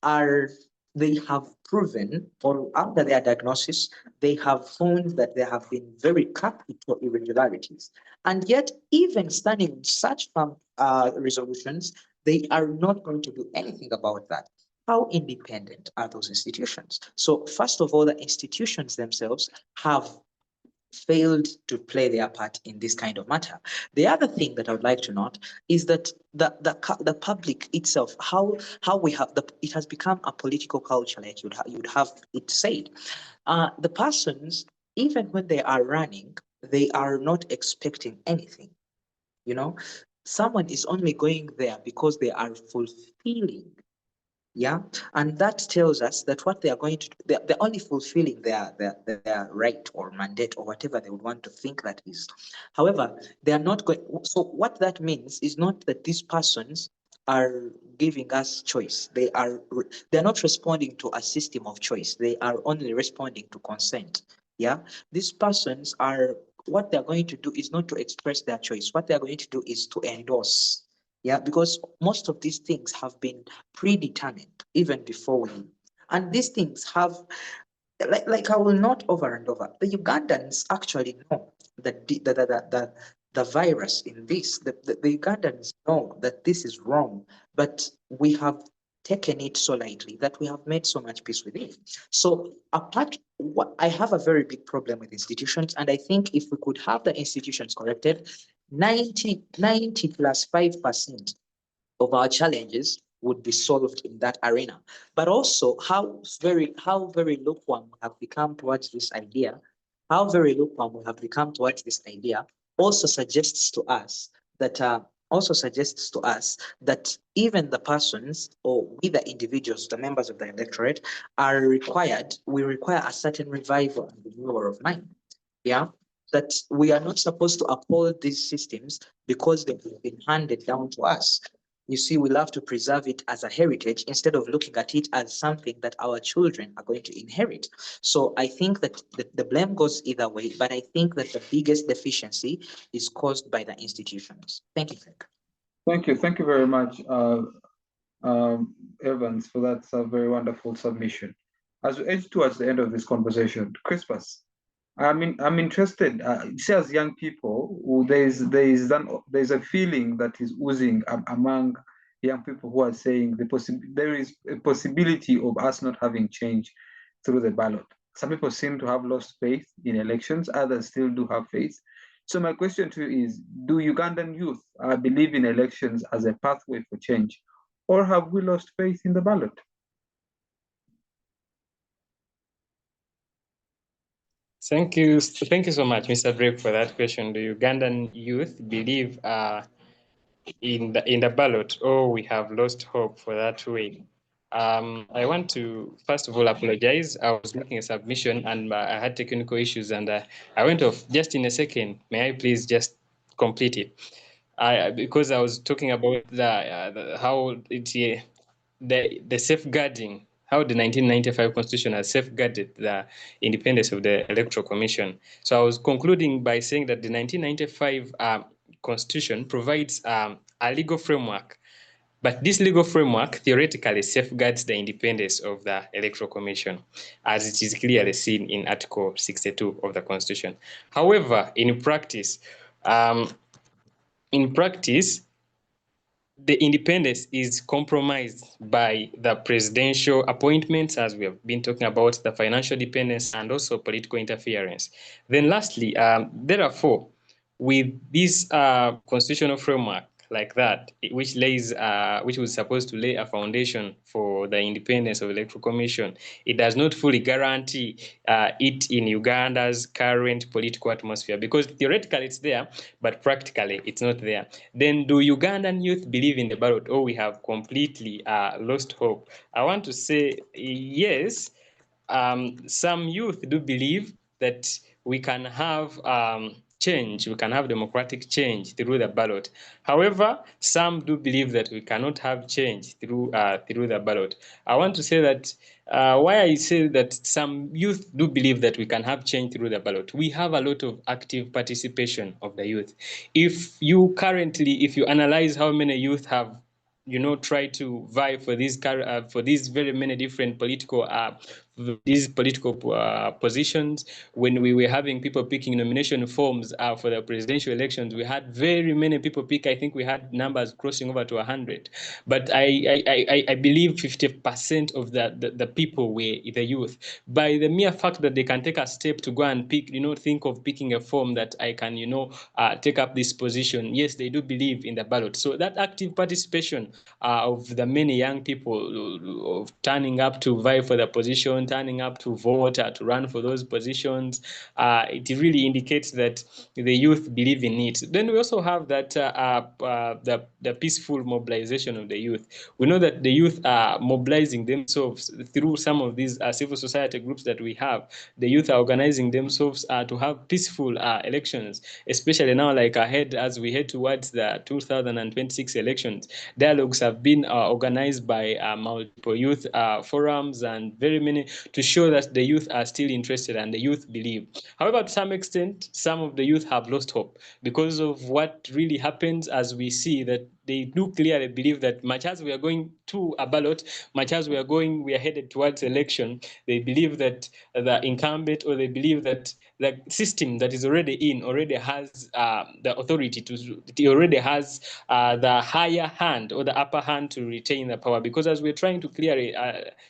are, they have proven, or after their diagnosis, they have found that there have been very capital irregularities. And yet, even standing in such resolutions, they are not going to do anything about that. How independent are those institutions? So first of all, the institutions themselves have failed to play their part in this kind of matter. The other thing that I would like to note is that the public itself, how we have it has become a political culture, like you'd have it said. The persons, even when they are running, they are not expecting anything. You know, someone is only going there because they are fulfilling. Yeah, and that tells us that what they are going to do, they're only fulfilling their right or mandate or whatever they would want to think that is. However, they are not going. So what that means is not that these persons are giving us choice. They're not responding to a system of choice. They are only responding to consent. Yeah, these persons are, what they're going to do is not to express their choice. What they're going to do is to endorse. Yeah, because most of these things have been predetermined even before we, and these things have, like I will not over and over. The Ugandans actually know the virus in this. The Ugandans know that this is wrong, but we have taken it so lightly that we have made so much peace with it. So I have a very big problem with institutions, and I think if we could have the institutions corrected, 90 plus 5% of our challenges would be solved in that arena. But also how very lukewarm we have become towards this idea, also suggests to us that even the persons, or we the individuals, the members of the electorate, we require a certain revival and renewal of mind. Yeah, that we are not supposed to uphold these systems because they've been handed down to us. You see, we love to preserve it as a heritage instead of looking at it as something that our children are going to inherit. So I think that the blame goes either way, but I think that the biggest deficiency is caused by the institutions. Thank you, Frank. Thank you very much, Evans, for that very wonderful submission. As we edge towards the end of this conversation, Chrispus, I'm interested. See, as young people, there's a feeling that is oozing among young people who are saying there is a possibility of us not having change through the ballot. Some people seem to have lost faith in elections. Others still do have faith. So my question to you is: do Ugandan youth believe in elections as a pathway for change, or have we lost faith in the ballot? Thank you so much, Mr. Drake, for that question. Do Ugandan youth believe in the ballot, or we have lost hope for that way? I want to first of all apologize. I was making a submission and I had technical issues, and I went off just in a second. May I please just complete it? Because I was talking about how the safeguarding, how the 1995 Constitution has safeguarded the independence of the Electoral Commission. So I was concluding by saying that the 1995 Constitution provides a legal framework, but this legal framework theoretically safeguards the independence of the Electoral Commission, as it is clearly seen in Article 62 of the Constitution. However, in practice, in practice, the independence is compromised by the presidential appointments, as we have been talking about, the financial dependence, and also political interference. Then lastly, therefore, with this constitutional framework like that, which was supposed to lay a foundation for the independence of the Electoral Commission, it does not fully guarantee it in Uganda's current political atmosphere, because theoretically it's there, but practically it's not there. Then do Ugandan youth believe in the ballot, or we have completely lost hope? I want to say yes. Some youth do believe that we can have change, we can have democratic change through the ballot. However, some do believe that we cannot have change through the ballot. I want to say that why I say that some youth do believe that we can have change through the ballot, we have a lot of active participation of the youth. If you analyze how many youth have try to vie for these very many different political positions. When we were having people picking nomination forms for the presidential elections, we had very many people pick. I think we had numbers crossing over to 100. But I believe 50% of the people were the youth. By the mere fact that they can take a step to go and pick, think of picking a form that I can, take up this position. Yes, they do believe in the ballot. So that active participation of the many young people of turning up to vie for the position, turning up to vote, to run for those positions, it really indicates that the youth believe in it. Then we also have that the peaceful mobilization of the youth. We know that the youth are mobilizing themselves through some of these civil society groups that we have. The youth are organizing themselves to have peaceful elections, especially now, like as we head towards the 2026 elections. Dialogues have been organized by multiple youth forums and very many, to show that the youth are still interested and the youth believe. However, to some extent, some of the youth have lost hope because of what really happens, as we see that they do clearly believe that much as we are going to a ballot, much as we are headed towards election, they believe that the incumbent, or they believe that the system that is already has the authority it already has the higher hand or the upper hand to retain the power. Because as we're trying to clearly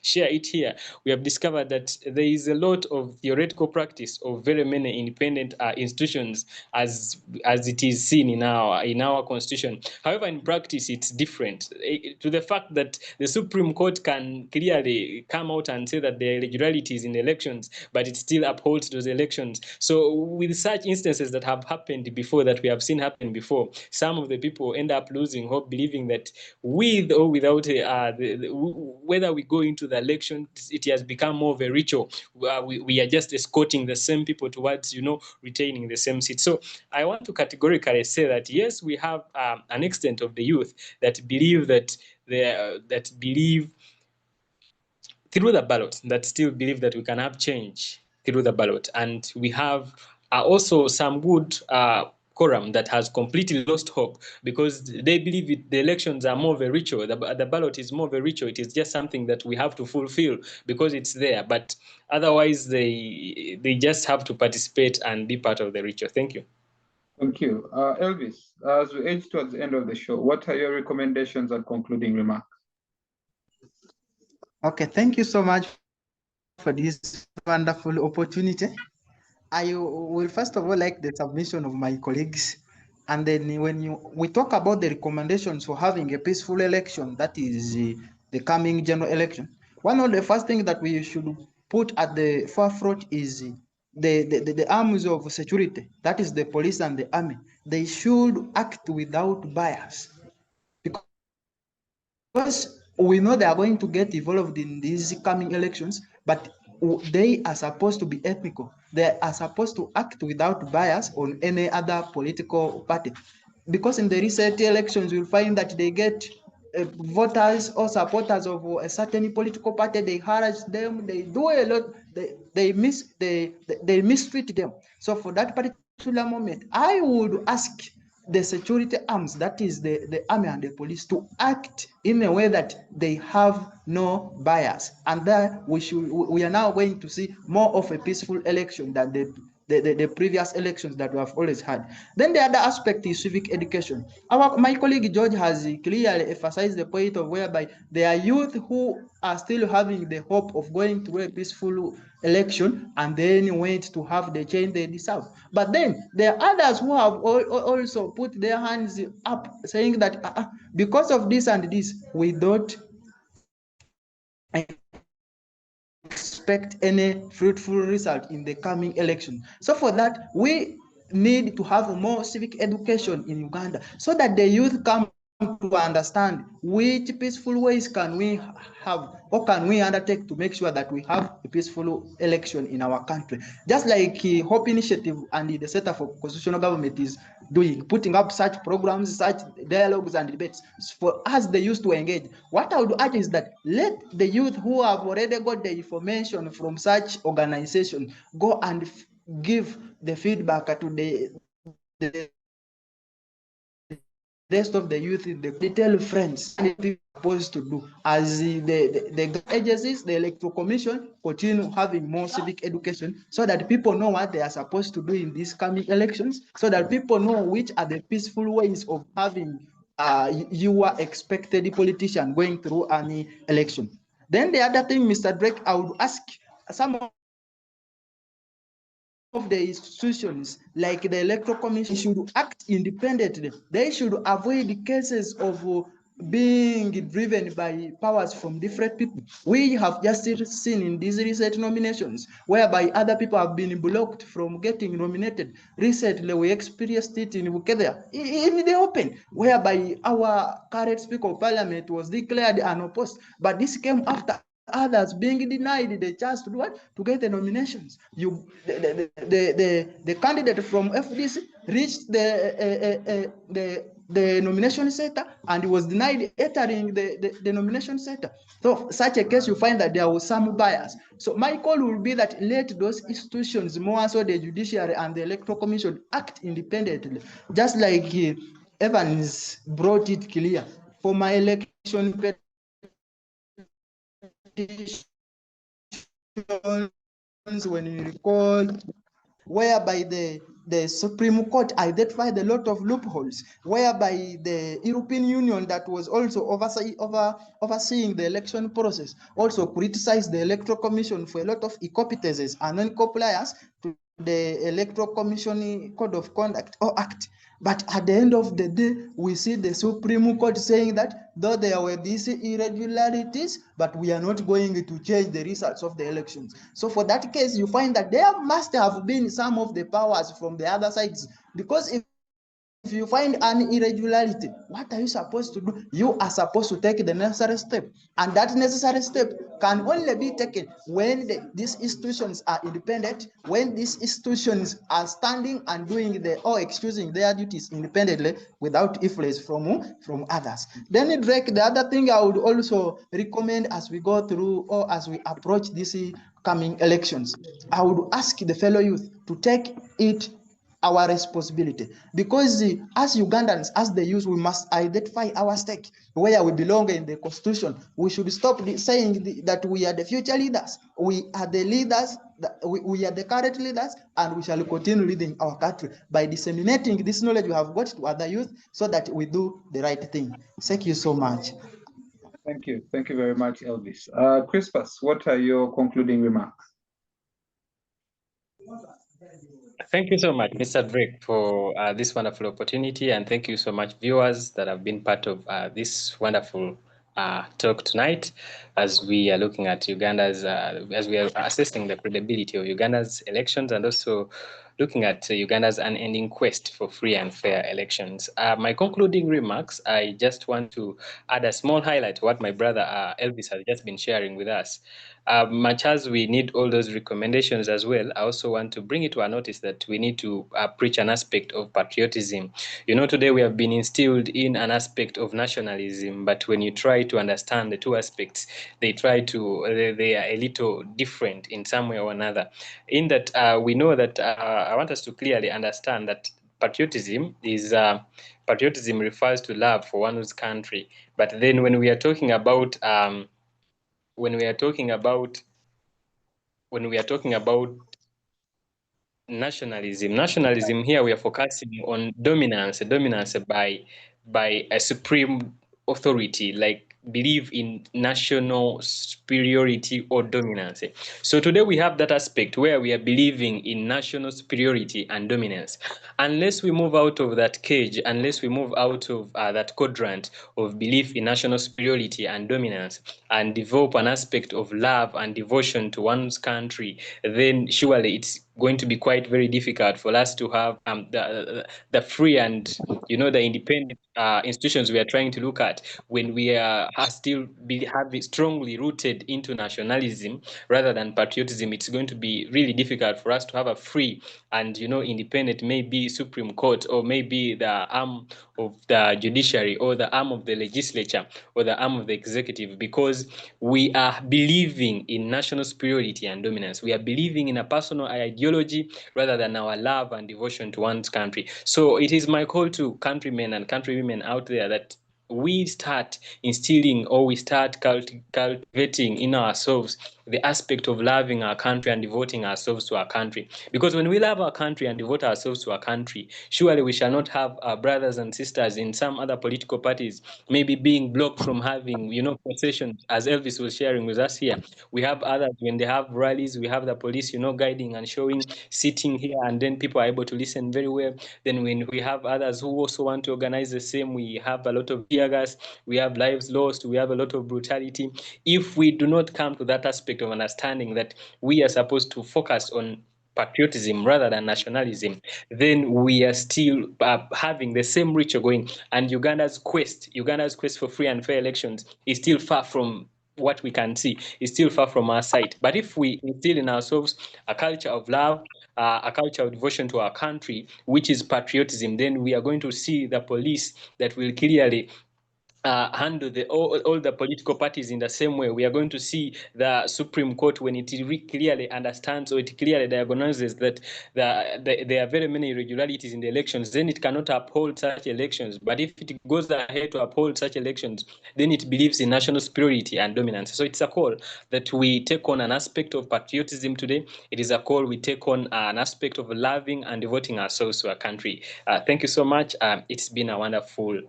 share it here, we have discovered that there is a lot of theoretical practice of very many independent institutions as it is seen in our constitution. However, in practice, it's different, to the fact that the Supreme Court can clearly come out and say that there are irregularities in elections, but it still upholds those elections. So with such instances that have happened before, that we have seen happen before, some of the people end up losing hope, believing that with or without whether we go into the election, it has become more of a ritual. We are just escorting the same people towards retaining the same seat. So I want to categorically say that yes, we have an extent of the youth that believe through the ballot, that still believe that we can have change through the ballot. And we have also some good quorum that has completely lost hope, because they believe the elections are more of a ritual. The ballot is more of a ritual. It is just something that we have to fulfill because it's there. But otherwise, they just have to participate and be part of the ritual. Thank you. Thank you. Elvis, as we edge towards the end of the show, what are your recommendations and concluding remarks? Okay, thank you so much for this wonderful opportunity. I will first of all like the submission of my colleagues, and then when we talk about the recommendations for having a peaceful election, that is the coming general election, one of the first things that we should put at the forefront is the arms of security, that is the police and the army. They should act without bias, because we know they are going to get involved in these coming elections, but they are supposed to be ethical. They are supposed to act without bias on any other political party. Because in the recent elections, you'll find that they get voters or supporters of a certain political party, they harass them, they do a lot, they mistreat them. So for that particular moment, I would ask the security arms, that is the army and the police, to act in a way that they have no bias, and that we are now going to see more of a peaceful election than the the previous elections that we have always had. Then the other aspect is civic education. My colleague George has clearly emphasized the point of whereby there are youth who are still having the hope of going through a peaceful election and then wait to have the change they deserve. But then there are others who have also put their hands up saying that because of this and this, we don't expect any fruitful result in the coming election. So for that, we need to have more civic education in Uganda so that the youth come to understand which peaceful ways can we have or can we undertake to make sure that we have a peaceful election in our country. Just like Hope Initiative and the Center for Constitutional Government is doing, putting up such programs, such dialogues and debates for us the youth to engage. What I would urge is that let the youth who have already got the information from such organization go and give the feedback to the rest of the youth in the detail friends supposed to do as the agencies, the electoral commission continue having more civic education so that people know what they are supposed to do in these coming elections, so that people know which are the peaceful ways of having your expected politician going through any election. Then the other thing, Mr. Drake, I would ask some of the institutions like the electoral commission should act independently. They should avoid cases of being driven by powers from different people. We have just seen in these recent nominations whereby other people have been blocked from getting nominated. Recently, we experienced it in Uganda in the open, whereby our current Speaker of Parliament was declared unopposed, but this came after others being denied the chance to do what? To get the nominations. The candidate from FDC reached the nomination center and was denied entering the nomination center. So such a case, you find that there was some bias. So my call will be that let those institutions, more so the judiciary and the electoral commission, act independently, just like Evans brought it clear. For my election petitions, when you recall, whereby the Supreme Court identified a lot of loopholes, whereby the European Union that was also overseeing the election process also criticized the Electoral Commission for a lot of incompetences and non-compliance to the Electoral Commission Code of Conduct or Act. But at the end of the day, we see the Supreme Court saying that though there were these irregularities, but we are not going to change the results of the elections. So for that case, you find that there must have been some of the powers from the other sides, because if you find an irregularity, what are you supposed to do? You are supposed to take the necessary step, and that necessary step can only be taken when these institutions are independent, when these institutions are standing and doing or excusing their duties independently without influence from others. Then Drake, the other thing I would also recommend as we go through or as we approach these coming elections, I would ask the fellow youth to take it our responsibility, because as Ugandans, as the youth, we must identify our stake where we belong in the constitution. We should stop saying that we are the future leaders. We are the leaders, we are the current leaders, and we shall continue leading our country by disseminating this knowledge we have got to other youth so that we do the right thing. Thank you so much. Thank you very much, Elvis. Chrispus, what are your concluding remarks? Thank you so much, Mr. Drake, for this wonderful opportunity, and thank you so much, viewers, that have been part of this wonderful talk tonight, as we are looking at Uganda's, as we are assessing the credibility of Uganda's elections, and also looking at Uganda's unending quest for free and fair elections. My concluding remarks, I just want to add a small highlight to what my brother Elvis has just been sharing with us. Much as we need all those recommendations as well, I also want to bring it to our notice that we need to preach an aspect of patriotism. You know, today we have been instilled in an aspect of nationalism, but when you try to understand the two aspects, they are a little different in some way or another. In that we know that I want us to clearly understand that patriotism refers to love for one's country. But then when we are talking about nationalism. Nationalism here we are focusing on dominance by a supreme authority, like believe in national superiority or dominance. So today we have that aspect where we are believing in national superiority and dominance. Unless we move out of that cage, unless we move out of that quadrant of belief in national superiority and dominance, and develop an aspect of love and devotion to one's country, then surely it's going to be quite very difficult for us to have the free and the independent institutions we are trying to look at when we are still have it strongly rooted into nationalism rather than patriotism. It's going to be really difficult for us to have a free and independent, maybe Supreme Court, or maybe the arm of the judiciary, or the arm of the legislature, or the arm of the executive, because we are believing in national superiority and dominance. We are believing in a personal ideology rather than our love and devotion to one's country. So it is my call to countrymen and countrywomen out there that we start instilling, or we start cultivating in ourselves the aspect of loving our country and devoting ourselves to our country. Because when we love our country and devote ourselves to our country, surely we shall not have our brothers and sisters in some other political parties maybe being blocked from having, possessions, as Elvis was sharing with us here. We have others, when they have rallies, we have the police, guiding and showing, sitting here, and then people are able to listen very well. Then when we have others who also want to organize the same, we have a lot of tear gas, we have lives lost, we have a lot of brutality. If we do not come to that aspect of understanding that we are supposed to focus on patriotism rather than nationalism, then we are still having the same ritual going, and Uganda's quest for free and fair elections is still far from what we can see, is still far from our sight. But if we instill in ourselves a culture of love, a culture of devotion to our country, which is patriotism, then we are going to see the police that will clearly handle all the political parties in the same way. We are going to see the Supreme Court, when it clearly understands, or it clearly diagnoses that there are very many irregularities in the elections, then it cannot uphold such elections. But if it goes ahead to uphold such elections, then it believes in national superiority and dominance. So it's a call that we take on an aspect of patriotism today. It is a call we take on an aspect of loving and devoting ourselves to our country. Thank you so much. It's been a wonderful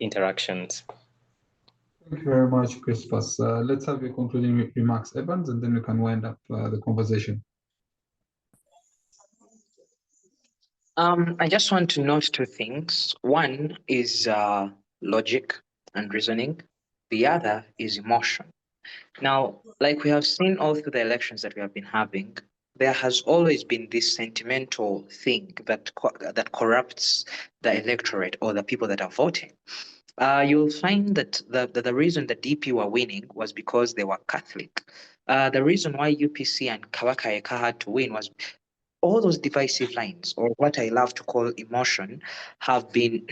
interactions. Thank you very much, Chrispus. Let's have your concluding remarks, Evans, and then we can wind up the conversation. I just want to note two things. One is logic and reasoning. The other is emotion. Now, like we have seen all through the elections that we have been having, there has always been this sentimental thing that corrupts the electorate or the people that are voting. You'll find that the reason the DP were winning was because they were Catholic. The reason why UPC and Kabaka had to win was all those divisive lines, or what I love to call emotion, have been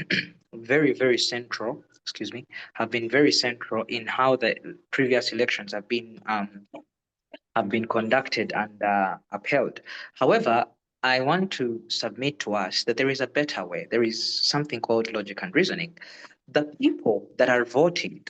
very, very central. Have been very central in how the previous elections have been conducted and upheld. However, I want to submit to us that there is a better way. There is something called logic and reasoning. The people that are voting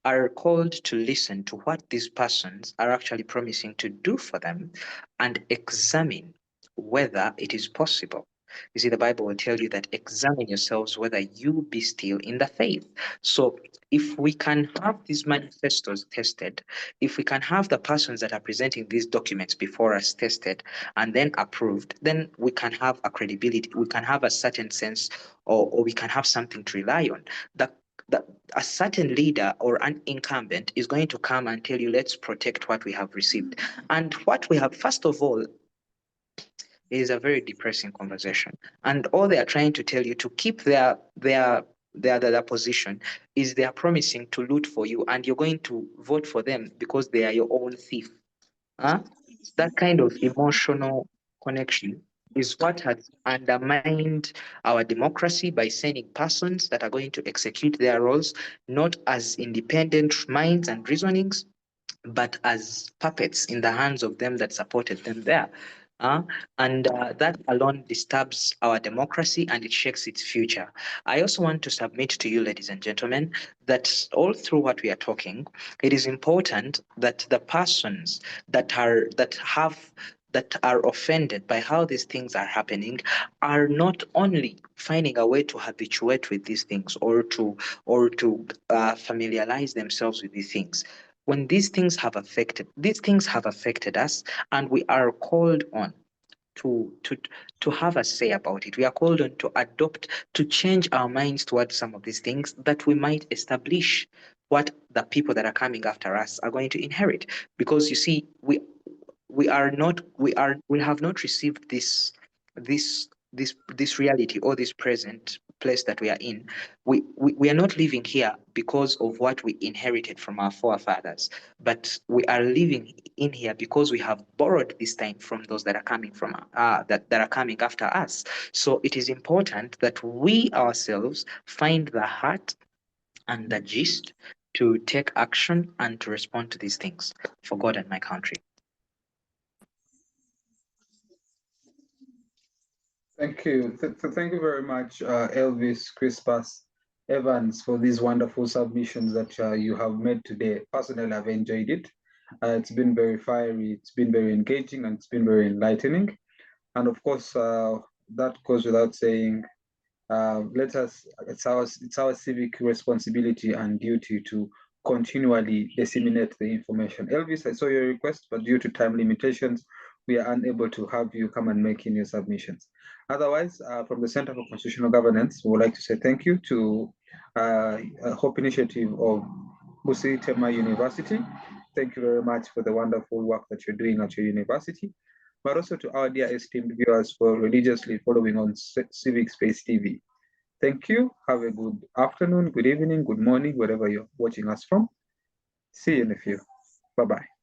are called to listen to what these persons are actually promising to do for them and examine whether it is possible. You see, the Bible will tell you that examine yourselves whether you be still in the faith. So if we can have these manifestos tested, if we can have the persons that are presenting these documents before us tested and then approved, then we can have a credibility, we can have a certain sense, or we can have something to rely on. A certain leader or an incumbent is going to come and tell you, let's protect what we have received. And what we have, first of all, is a very depressing conversation. And all they are trying to tell you to keep their position is they are promising to loot for you, and you're going to vote for them because they are your own thief. That kind of emotional connection is what has undermined our democracy by sending persons that are going to execute their roles not as independent minds and reasonings, but as puppets in the hands of them that supported them there. And that alone disturbs our democracy and it shakes its future. I also want to submit to you, ladies and gentlemen, that all through what we are talking, it is important that the persons that have that are offended by how these things are happening are not only finding a way to habituate with these things or to familiarize themselves with these things. When these things have affected us, and we are called on to have a say about it. We are called on to adopt, to change our minds towards some of these things, that we might establish what the people that are coming after us are going to inherit. Because you see, we have not received this reality, or this present place that we are in. We are not living here because of what we inherited from our forefathers, but we are living in here because we have borrowed this time from those that are coming from that are coming after us. So it is important that we ourselves find the heart and the gist to take action and to respond to these things for God and my country. Thank you. Thank you very much, Elvis, Chrispus, Evans, for these wonderful submissions that you have made today. Personally, I've enjoyed it. It's been very fiery, it's been very engaging, and it's been very enlightening. And of course, that goes without saying. It's our civic responsibility and duty to continually disseminate the information. Elvis, I saw your request, but due to time limitations, we are unable to have you come and make in your submissions. Otherwise, from the Center for Constitutional Governance, we would like to say thank you to Hope Initiative of Busitema University. Thank you very much for the wonderful work that you're doing at your university, but also to our dear esteemed viewers for religiously following on Civic Space TV. Thank you. Have a good afternoon, good evening, good morning, wherever you're watching us from. See you in a few. Bye-bye.